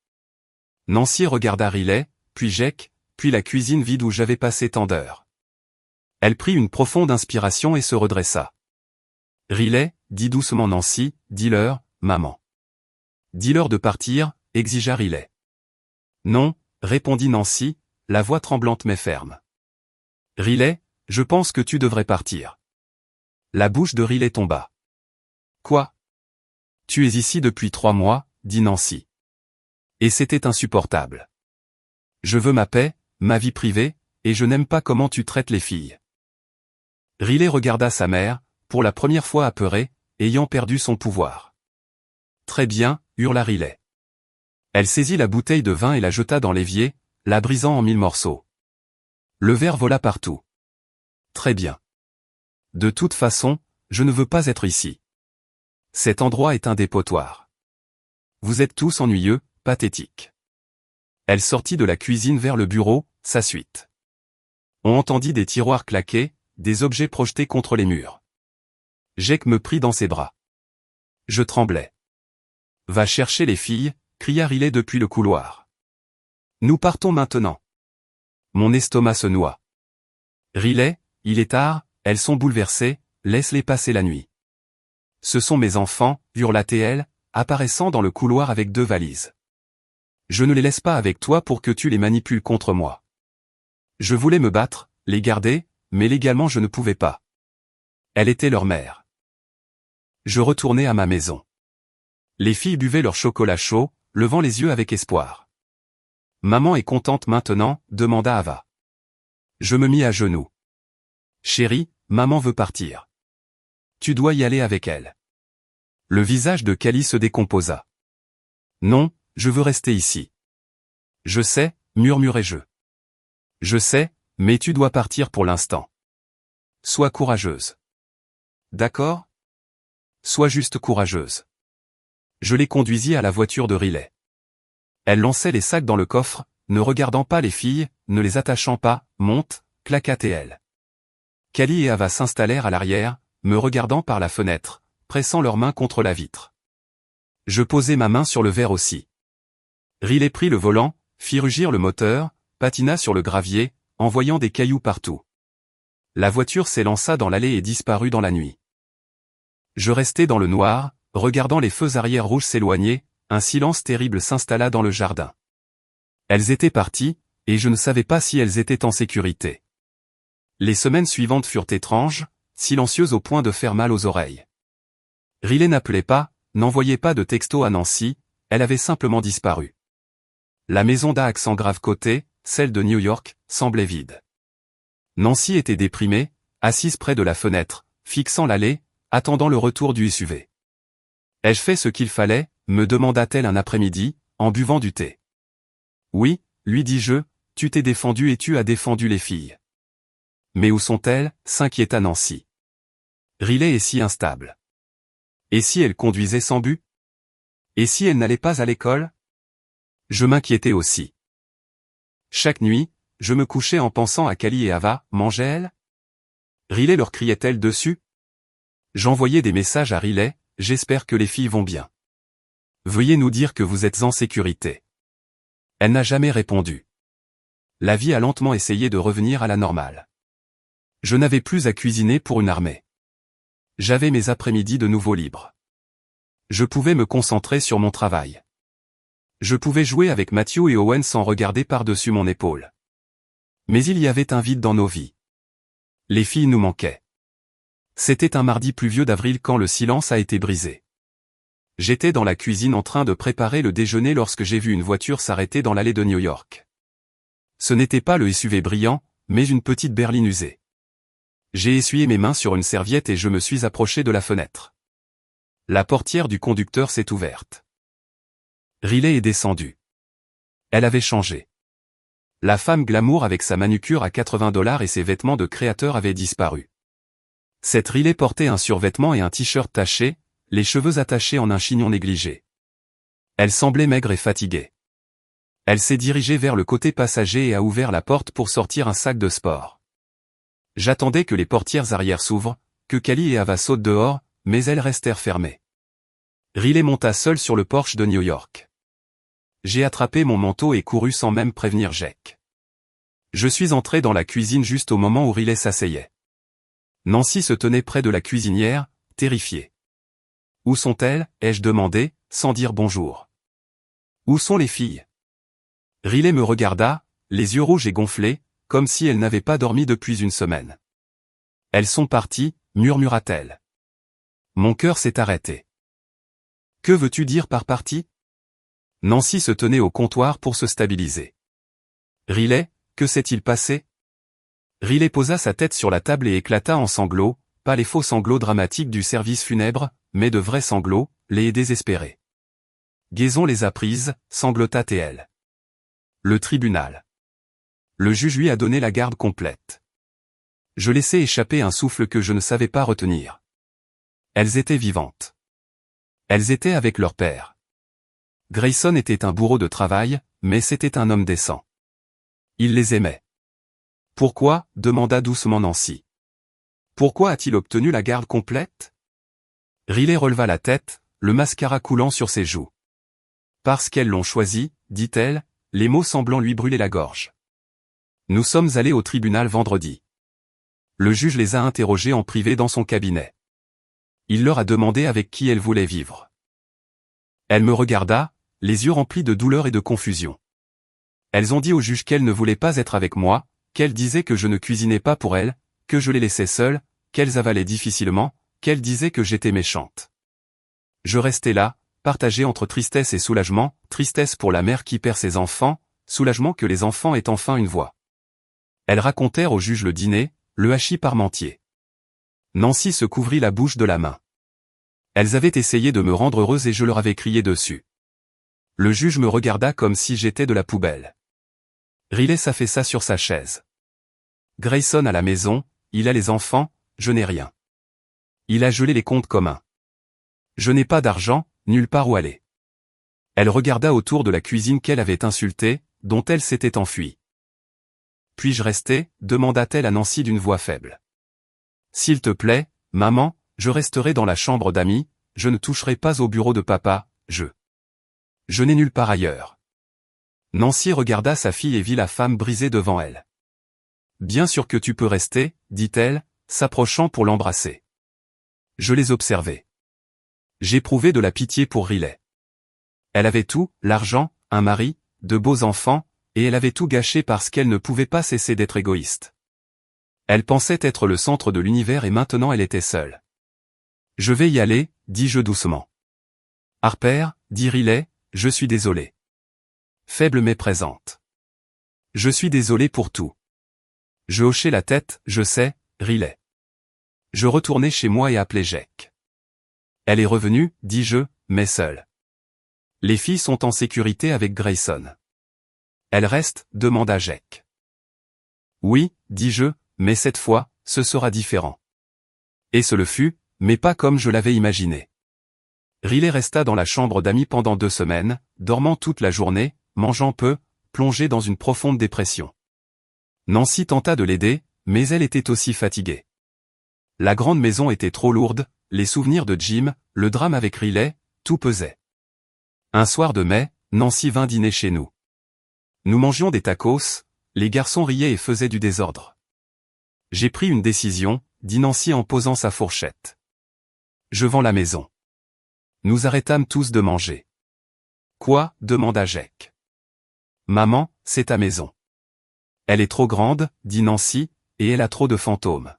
Nancy regarda Riley, puis Jake, puis la cuisine vide où j'avais passé tant d'heures. Elle prit une profonde inspiration et se redressa. Riley, dit doucement Nancy, dis-leur, maman. Dis-leur de partir, exigea Riley. Non, répondit Nancy, la voix tremblante mais ferme. Riley, je pense que tu devrais partir. La bouche de Riley tomba. Quoi? Tu es ici depuis 3 mois, dit Nancy. Et c'était insupportable. Je veux ma paix, ma vie privée, et je n'aime pas comment tu traites les filles. Riley regarda sa mère, pour la première fois apeurée, ayant perdu son pouvoir. Très bien, hurla Riley. Elle saisit la bouteille de vin et la jeta dans l'évier, la brisant en 1000 morceaux. Le verre vola partout. Très bien. De toute façon, je ne veux pas être ici. Cet endroit est un dépotoir. Vous êtes tous ennuyeux, pathétiques. Elle sortit de la cuisine vers le bureau, sa suite. On entendit des tiroirs claquer, des objets projetés contre les murs. Jake me prit dans ses bras. Je tremblais. Va chercher les filles, cria Riley depuis le couloir. Nous partons maintenant. Mon estomac se noie. Riley, il est tard, elles sont bouleversées, laisse-les passer la nuit. Ce sont mes enfants, hurla-t-elle, apparaissant dans le couloir avec 2 valises. Je ne les laisse pas avec toi pour que tu les manipules contre moi. Je voulais me battre, les garder, mais légalement je ne pouvais pas. Elle était leur mère. Je retournai à ma maison. Les filles buvaient leur chocolat chaud, levant les yeux avec espoir. Maman est contente maintenant, demanda Ava. Je me mis à genoux. Chérie, maman veut partir. Tu dois y aller avec elle. Le visage de Callie se décomposa. Non, je veux rester ici. Je sais, murmurai-je. Je sais, mais tu dois partir pour l'instant. Sois courageuse. d'accord? Sois juste courageuse. Je les conduisis à la voiture de Riley. Elle lançait les sacs dans le coffre, ne regardant pas les filles, ne les attachant pas, monte, claqua-t-elle. Callie et Ava s'installèrent à l'arrière, me regardant par la fenêtre, pressant leurs mains contre la vitre. Je posai ma main sur le verre aussi. Riley prit le volant, fit rugir le moteur, patina sur le gravier, envoyant des cailloux partout. La voiture s'élança dans l'allée et disparut dans la nuit. Je restai dans le noir, regardant les feux arrière rouges s'éloigner, un silence terrible s'installa dans le jardin. Elles étaient parties, et je ne savais pas si elles étaient en sécurité. Les semaines suivantes furent étranges, silencieuses au point de faire mal aux oreilles. Riley n'appelait pas, n'envoyait pas de texto à Nancy, elle avait simplement disparu. La maison d'à accent grave côté, celle de New York, semblait vide. Nancy était déprimée, assise près de la fenêtre, fixant l'allée, attendant le retour du SUV. « Ai-je fait ce qu'il fallait ?» me demanda-t-elle un après-midi, en buvant du thé. « Oui », lui dis-je, « tu t'es défendu et tu as défendu les filles. »« Mais où sont-elles ?» s'inquiéta Nancy. Riley est si instable. Et si elle conduisait sans but? Et si elle n'allait pas à l'école? Je m'inquiétais aussi. Chaque nuit, je me couchais en pensant à Callie et Ava, mangeaient-elles? Riley leur criait-elle dessus? J'envoyais des messages à Riley, j'espère que les filles vont bien. Veuillez nous dire que vous êtes en sécurité. Elle n'a jamais répondu. La vie a lentement essayé de revenir à la normale. Je n'avais plus à cuisiner pour une armée. J'avais mes après-midi de nouveau libres. Je pouvais me concentrer sur mon travail. Je pouvais jouer avec Matthew et Owen sans regarder par-dessus mon épaule. Mais il y avait un vide dans nos vies. Les filles nous manquaient. C'était un mardi pluvieux d'avril quand le silence a été brisé. J'étais dans la cuisine en train de préparer le déjeuner lorsque j'ai vu une voiture s'arrêter dans l'allée de New York. Ce n'était pas le SUV brillant, mais une petite berline usée. J'ai essuyé mes mains sur une serviette et je me suis approché de la fenêtre. La portière du conducteur s'est ouverte. Riley est descendue. Elle avait changé. La femme glamour avec sa manucure à $80 et ses vêtements de créateur avait disparu. Cette Riley portait un survêtement et un t-shirt taché, les cheveux attachés en un chignon négligé. Elle semblait maigre et fatiguée. Elle s'est dirigée vers le côté passager et a ouvert la porte pour sortir un sac de sport. J'attendais que les portières arrière s'ouvrent, que Callie et Ava sautent dehors, mais elles restèrent fermées. Riley monta seule sur le porche de New York. J'ai attrapé mon manteau et couru sans même prévenir Jake. Je suis entré dans la cuisine juste au moment où Riley s'asseyait. Nancy se tenait près de la cuisinière, terrifiée. « Où sont-elles » ai-je demandé, sans dire bonjour. « Où sont les filles » Riley me regarda, les yeux rouges et gonflés, comme si elle n'avait pas dormi depuis une semaine. « Elles sont parties » murmura-t-elle. Mon cœur s'est arrêté. « Que veux-tu dire par partie » Nancy se tenait au comptoir pour se stabiliser. « Riley, que s'est-il passé » Riley posa sa tête sur la table et éclata en sanglots, pas les faux sanglots dramatiques du service funèbre, mais de vrais sanglots, laids et désespérés. Gaison les a prises, sanglota-t-elle. Le tribunal. Le juge lui a donné la garde complète. Je laissai échapper un souffle que je ne savais pas retenir. Elles étaient vivantes. Elles étaient avec leur père. Grayson était un bourreau de travail, mais c'était un homme décent. Il les aimait. Pourquoi ? Demanda doucement Nancy. Pourquoi a-t-il obtenu la garde complète ? Riley releva la tête, le mascara coulant sur ses joues. Parce qu'elles l'ont choisi, dit-elle, les mots semblant lui brûler la gorge. Nous sommes allés au tribunal vendredi. Le juge les a interrogées en privé dans son cabinet. Il leur a demandé avec qui elles voulaient vivre. Elle me regarda, les yeux remplis de douleur et de confusion. Elles ont dit au juge qu'elles ne voulaient pas être avec moi, qu'elles disaient que je ne cuisinais pas pour elles, que je les laissais seules, qu'elles avalaient difficilement, qu'elles disaient que j'étais méchante. Je restais là, partagé entre tristesse et soulagement, tristesse pour la mère qui perd ses enfants, soulagement que les enfants aient enfin une voix. Elles racontèrent au juge le dîner, le hachis parmentier. Nancy se couvrit la bouche de la main. Elles avaient essayé de me rendre heureuse et je leur avais crié dessus. Le juge me regarda comme si j'étais de la poubelle. Riley s'affaissa sur sa chaise. Grayson à la maison, il a les enfants, je n'ai rien. Il a gelé les comptes communs. Je n'ai pas d'argent, nulle part où aller. Elle regarda autour de la cuisine qu'elle avait insultée, dont elle s'était enfuie. Puis-je rester, demanda-t-elle à Nancy d'une voix faible. S'il te plaît, maman, je resterai dans la chambre d'amis, je ne toucherai pas au bureau de papa, je n'ai nulle part ailleurs. Nancy regarda sa fille et vit la femme brisée devant elle. Bien sûr que tu peux rester, dit-elle, s'approchant pour l'embrasser. Je les observais. J'éprouvais de la pitié pour Riley. Elle avait tout, l'argent, un mari, de beaux enfants, et elle avait tout gâché parce qu'elle ne pouvait pas cesser d'être égoïste. Elle pensait être le centre de l'univers et maintenant elle était seule. Je vais y aller, dis-je doucement. Harper, dit Riley, je suis désolé. Faible mais présente. Je suis désolé pour tout. Je hochai la tête, je sais, Riley. Je retournai chez moi et appelai Jake. Elle est revenue, dis-je, mais seule. Les filles sont en sécurité avec Grayson. Elle reste, demanda Jake. Oui, dis-je, mais cette fois, ce sera différent. Et ce le fut, mais pas comme je l'avais imaginé. Riley resta dans la chambre d'amis pendant 2 semaines, dormant toute la journée, mangeant peu, plongée dans une profonde dépression. Nancy tenta de l'aider, mais elle était aussi fatiguée. La grande maison était trop lourde, les souvenirs de Jim, le drame avec Riley, tout pesait. Un soir de mai, Nancy vint dîner chez nous. Nous mangions des tacos, les garçons riaient et faisaient du désordre. J'ai pris une décision, dit Nancy en posant sa fourchette. Je vends la maison. Nous arrêtâmes tous de manger. Quoi, demanda Jake. Maman, c'est ta maison. Elle est trop grande, dit Nancy, et elle a trop de fantômes.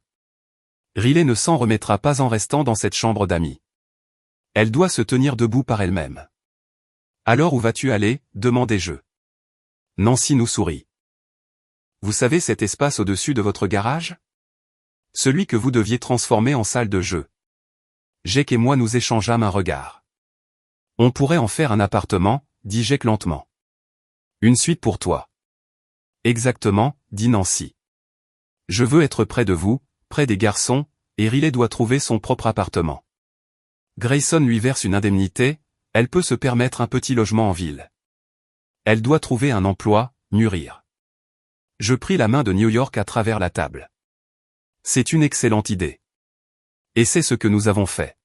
Riley ne s'en remettra pas en restant dans cette chambre d'amis. Elle doit se tenir debout par elle-même. Alors où vas-tu aller, demandai-je. Nancy nous sourit. Vous savez cet espace au-dessus de votre garage? Celui que vous deviez transformer en salle de jeu. Jake et moi nous échangeâmes un regard. On pourrait en faire un appartement, dit Jake lentement. Une suite pour toi. Exactement, dit Nancy. Je veux être près de vous, près des garçons, et Riley doit trouver son propre appartement. Grayson lui verse une indemnité, elle peut se permettre un petit logement en ville. Elle doit trouver un emploi, mûrir. Je pris la main de New York à travers la table. C'est une excellente idée. Et c'est ce que nous avons fait.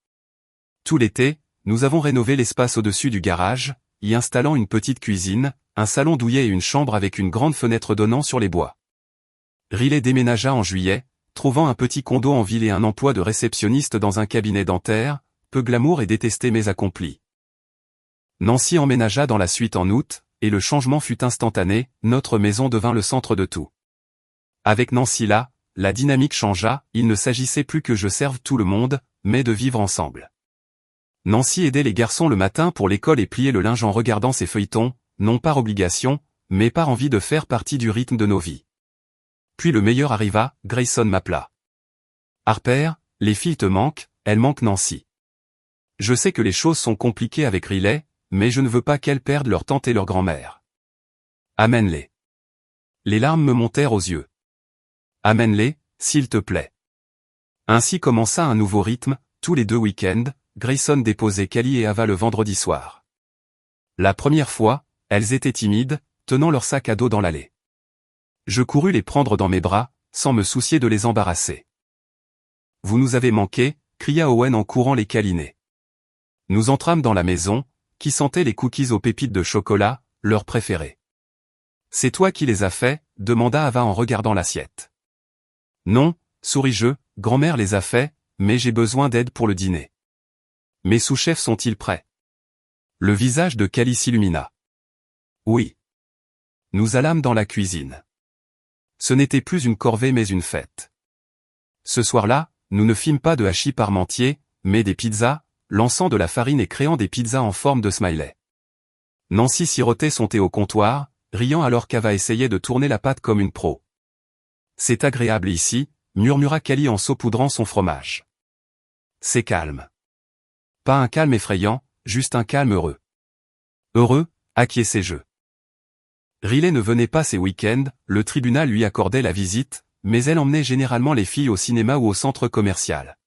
Tout l'été, nous avons rénové l'espace au-dessus du garage, y installant une petite cuisine, un salon douillet et une chambre avec une grande fenêtre donnant sur les bois. Riley déménagea en juillet, trouvant un petit condo en ville et un emploi de réceptionniste dans un cabinet dentaire, peu glamour et détesté mais accompli. Nancy emménagea dans la suite en août, et le changement fut instantané, notre maison devint le centre de tout. Avec Nancy là, la dynamique changea, il ne s'agissait plus que je serve tout le monde, mais de vivre ensemble. Nancy aidait les garçons le matin pour l'école et pliait le linge en regardant ses feuilletons, non par obligation, mais par envie de faire partie du rythme de nos vies. Puis le meilleur arriva, Grayson m'appela. Harper, les filles te manquent, elles manquent Nancy. Je sais que les choses sont compliquées avec Riley, mais je ne veux pas qu'elles perdent leur tante et leur grand-mère. Amène-les. Les larmes me montèrent aux yeux. Amène-les, s'il te plaît. Ainsi commença un nouveau rythme, tous les 2 week-ends, Grayson déposait Callie et Ava le vendredi soir. La première fois, elles étaient timides, tenant leur sac à dos dans l'allée. Je courus les prendre dans mes bras, sans me soucier de les embarrasser. Vous nous avez manqué, cria Owen en courant les câliner. Nous entrâmes dans la maison, qui sentait les cookies aux pépites de chocolat, leur préféré. C'est toi qui les as faits, demanda Ava en regardant l'assiette. Non, souris-je, grand-mère les a faits, mais j'ai besoin d'aide pour le dîner. Mes sous-chefs sont-ils prêts? Le visage de Callie s'illumina. Oui. Nous allâmes dans la cuisine. Ce n'était plus une corvée mais une fête. Ce soir-là, nous ne fîmes pas de hachis parmentier, mais des pizzas, lançant de la farine et créant des pizzas en forme de smiley. Nancy sirotait son thé au comptoir, riant alors qu'Ava essayait de tourner la pâte comme une pro. C'est agréable ici, murmura Callie en saupoudrant son fromage. C'est calme. Pas un calme effrayant, juste un calme heureux. Heureux, acquiesçai-je. Riley ne venait pas ces week-ends, le tribunal lui accordait la visite, mais elle emmenait généralement les filles au cinéma ou au centre commercial.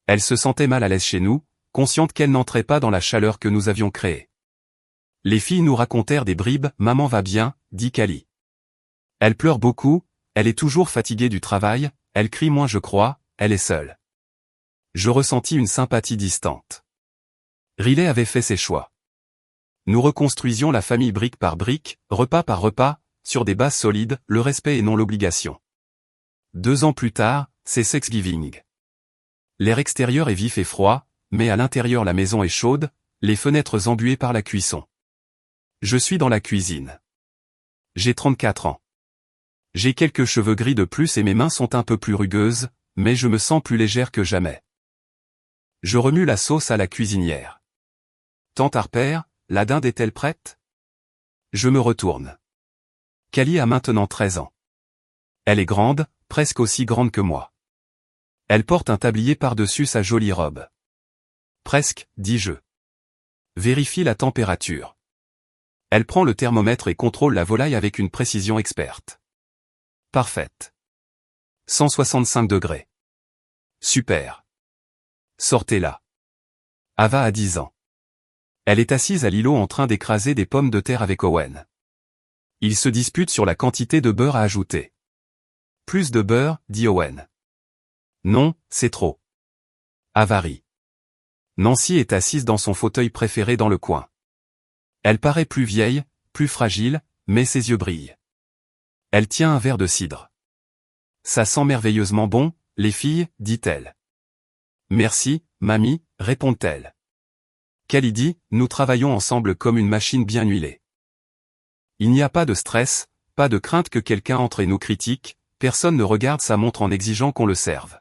Elle se sentait mal à l'aise chez nous, consciente qu'elle n'entrait pas dans la chaleur que nous avions créée. Les filles nous racontèrent des bribes. « Maman va bien », dit Callie. Elle pleure beaucoup, elle est toujours fatiguée du travail, elle crie moins je crois, elle est seule. Je ressentis une sympathie distante. Riley avait fait ses choix. Nous reconstruisions la famille brique par brique, repas par repas, sur des bases solides, le respect et non l'obligation. 2 ans plus tard, c'est Thanksgiving. L'air extérieur est vif et froid, mais à l'intérieur la maison est chaude, les fenêtres embuées par la cuisson. Je suis dans la cuisine. J'ai 34 ans. J'ai quelques cheveux gris de plus et mes mains sont un peu plus rugueuses, mais je me sens plus légère que jamais. Je remue la sauce à la cuisinière. Tante Harper, la dinde est-elle prête? Je me retourne. Callie a maintenant 13 ans. Elle est grande, presque aussi grande que moi. Elle porte un tablier par-dessus sa jolie robe. Presque, dis-je. Vérifie la température. Elle prend le thermomètre et contrôle la volaille avec une précision experte. Parfaite. 165 degrés. Super. Sortez-la. Ava a 10 ans. Elle est assise à l'îlot en train d'écraser des pommes de terre avec Owen. Ils se disputent sur la quantité de beurre à ajouter. Plus de beurre, dit Owen. Non, c'est trop. Ava rit. Nancy est assise dans son fauteuil préféré dans le coin. Elle paraît plus vieille, plus fragile, mais ses yeux brillent. Elle tient un verre de cidre. Ça sent merveilleusement bon, les filles, dit-elle. Merci, mamie, répond-elle. Callie dit, nous travaillons ensemble comme une machine bien huilée. Il n'y a pas de stress, pas de crainte que quelqu'un entre et nous critique, personne ne regarde sa montre en exigeant qu'on le serve.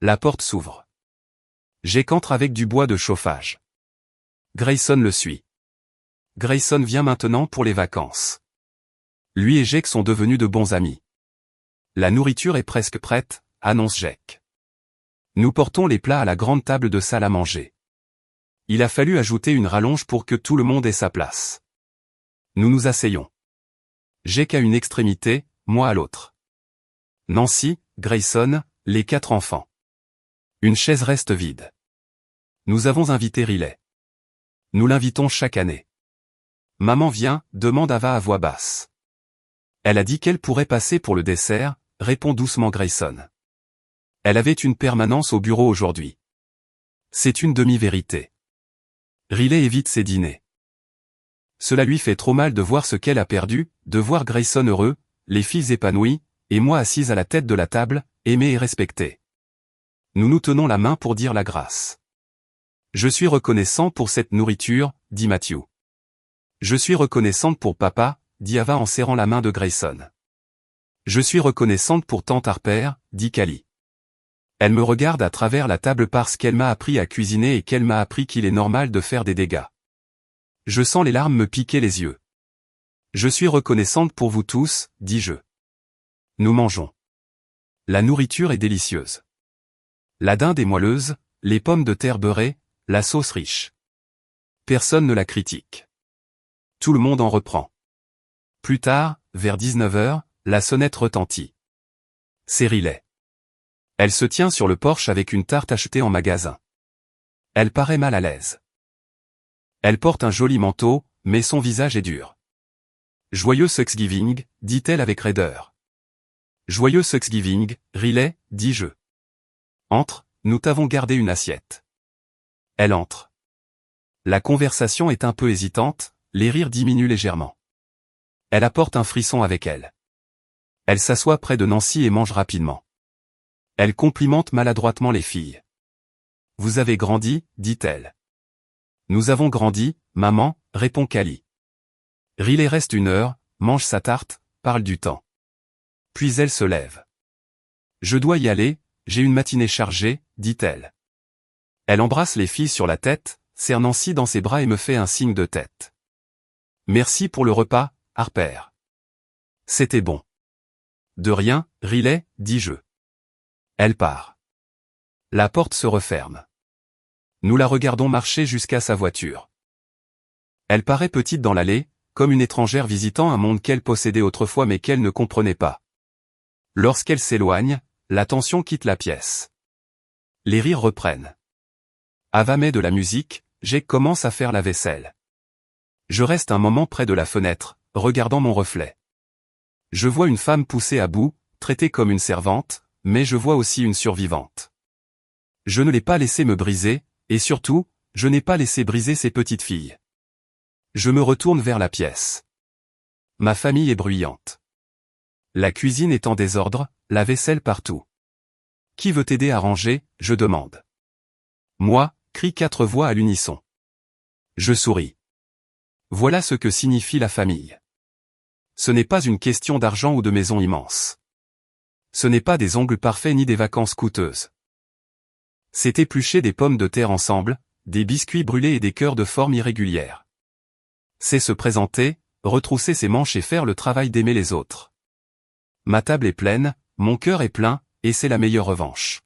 La porte s'ouvre. Jake entre avec du bois de chauffage. Grayson le suit. Grayson vient maintenant pour les vacances. Lui et Jake sont devenus de bons amis. La nourriture est presque prête, annonce Jake. Nous portons les plats à la grande table de salle à manger. Il a fallu ajouter une rallonge pour que tout le monde ait sa place. Nous nous asseyons. Jake à une extrémité, moi à l'autre. Nancy, Grayson, les 4 enfants. Une chaise reste vide. Nous avons invité Riley. Nous l'invitons chaque année. Maman vient, demande Ava à voix basse. Elle a dit qu'elle pourrait passer pour le dessert, répond doucement Grayson. Elle avait une permanence au bureau aujourd'hui. C'est une demi-vérité. Riley évite ses dîners. Cela lui fait trop mal de voir ce qu'elle a perdu, de voir Grayson heureux, les filles épanouies, et moi assise à la tête de la table, aimée et respectée. Nous nous tenons la main pour dire la grâce. Je suis reconnaissant pour cette nourriture, dit Matthew. Je suis reconnaissante pour papa, dit Ava en serrant la main de Grayson. Je suis reconnaissante pour tante Harper, dit Callie. Elle me regarde à travers la table parce qu'elle m'a appris à cuisiner et qu'elle m'a appris qu'il est normal de faire des dégâts. Je sens les larmes me piquer les yeux. Je suis reconnaissante pour vous tous, dis-je. Nous mangeons. La nourriture est délicieuse. La dinde est moelleuse, les pommes de terre beurrées, la sauce riche. Personne ne la critique. Tout le monde en reprend. Plus tard, vers 19h, la sonnette retentit. C'est Riley. Elle se tient sur le porche avec une tarte achetée en magasin. Elle paraît mal à l'aise. Elle porte un joli manteau, mais son visage est dur. Joyeux Thanksgiving, dit-elle avec raideur. Joyeux Thanksgiving, Riley, dis-je. Entre, nous t'avons gardé une assiette. Elle entre. La conversation est un peu hésitante, les rires diminuent légèrement. Elle apporte un frisson avec elle. Elle s'assoit près de Nancy et mange rapidement. Elle complimente maladroitement les filles. Vous avez grandi, dit-elle. Nous avons grandi, maman, répond Callie. Riley reste 1 heure, mange sa tarte, parle du temps. Puis elle se lève. Je dois y aller, j'ai une matinée chargée, dit-elle. Elle embrasse les filles sur la tête, serre Nancy dans ses bras et me fait un signe de tête. Merci pour le repas, Harper. C'était bon. De rien, Riley, dis-je. Elle part. La porte se referme. Nous la regardons marcher jusqu'à sa voiture. Elle paraît petite dans l'allée, comme une étrangère visitant un monde qu'elle possédait autrefois mais qu'elle ne comprenait pas. Lorsqu'elle s'éloigne, la tension quitte la pièce. Les rires reprennent. Ava met de la musique, Jake commence à faire la vaisselle. Je reste un moment près de la fenêtre, regardant mon reflet. Je vois une femme poussée à bout, traitée comme une servante, mais je vois aussi une survivante. Je ne l'ai pas laissé me briser, et surtout, je n'ai pas laissé briser ses petites filles. Je me retourne vers la pièce. Ma famille est bruyante. La cuisine est en désordre, la vaisselle partout. Qui veut t'aider à ranger, je demande. Moi, crient 4 voix à l'unisson. Je souris. Voilà ce que signifie la famille. Ce n'est pas une question d'argent ou de maison immense. Ce n'est pas des ongles parfaits ni des vacances coûteuses. C'est éplucher des pommes de terre ensemble, des biscuits brûlés et des cœurs de forme irrégulière. C'est se présenter, retrousser ses manches et faire le travail d'aimer les autres. Ma table est pleine, mon cœur est plein, et c'est la meilleure revanche.